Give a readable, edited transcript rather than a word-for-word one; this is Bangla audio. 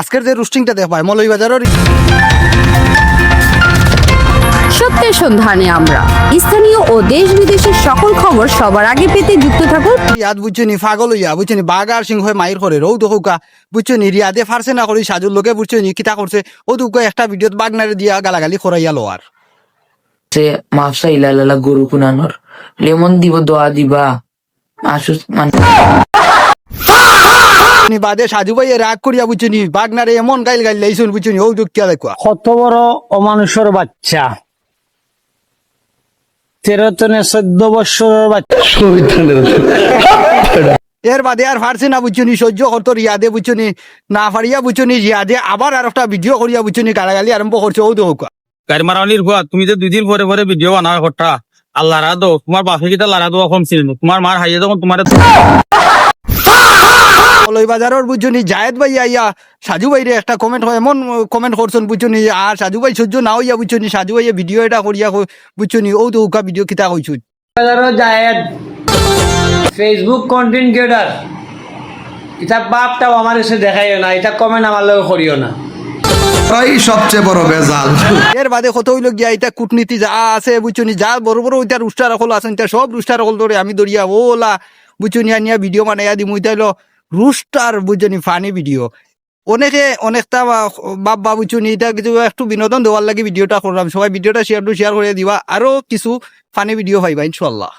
আজকের যে রুস্টিংটা দেখবাই মৌলভীবাজারের সত্যের সন্ধানে আমরা স্থানীয় ও দেশ বিদেশের সকল খবর সবার আগে পেতে যুক্ত থাকুন। ইয়াদ বুঝছনি পাগল হইয়া বুঝছনি বাঘ আর সিংহ মাইর করে রৌ দোকা বুঝছনি রিয়াদে ফারছে না করি সাজুর লোকে বুঝছনি কিতা করছে ও দুকা একটা ভিডিওত বাগনারে দিয়া গালাগালি খরাইয়া লোয়ার সে মাফসা ইলালা গরু কুনানোর লেমন দিব দোয়া দিবা আসুস বাদে সাজু ভাই রাগ করিয়া বুঝছনি বাগনারে এমন গাইল গাইল লাইছুন বুঝছনি ও দুঃখ কিয়া দেখুয়া কত বড় অমানুষের বাচ্চা 13-14 বছরের বাচ্চা এর বাদে আর ফারছে না বুঝছনি সহ্য করতো রিয়াদে বুঝছনি না ফারিয়া বুঝছনি রিয়াদে আবার আর একটা ভিডিও করিয়া বুঝছনি গালাগালি আরম্ভ করছে ও দুঃখ গাড়ি মারানির ভুয়া তুমি যে 2 দিন পরে পরে ভিডিও বানাও হঠা আল্লাহ রাদো তোমার বাপে কিটা লারা দোয়া কম ছিল তোমার মার হাইয়ে যখন তোমার মৌলভীবাজারের বুঝছনি জায়েদ ভাই আইয়া সাজু ভাইরে একটা কমেন্ট হয় এমন কমেন্ট করছেন বুঝছনি আর সাজু ভাই সহ্য না হইয়া বুঝছনি সাজু ভাইয়ে ভিডিও এটা করিয়া বুঝছনি ও তো উকা ভিডিও কিতা কইছুন জায়েদ ফেসবুক কন্টেন্ট ক্রিয়েটর এটা বাপটাও আমার এসে দেখাইও না, এটা কমেন্ট আমার লগে করিও না। তাই সবচেয়ে বড় বেজাল। এর বাদে কত হইল গিয়া এটা কূটনীতি যা আছে বুঝছনি যা বড় বড় ওইটা রুস্টার রাখল আছেন এটা সব রুস্টার রাখল ধরে আমি দরিয়া ওলা বুঝছনি আনিয়া ভিডিও বানাইয়া দিমু এটা হইলো রুস্টার বুঝছনি ফানি ভিডিও অনেকে অনেকটা বাপ বুঝছনি এটা কিছু একটু বিনোদন দেওয়ার লাগে ভিডিওটা করলাম সবাই ভিডিওটা শেয়ার করে দিবা আরো কিছু ফানি ভিডিও পাইবা ইনশাল্লাহ।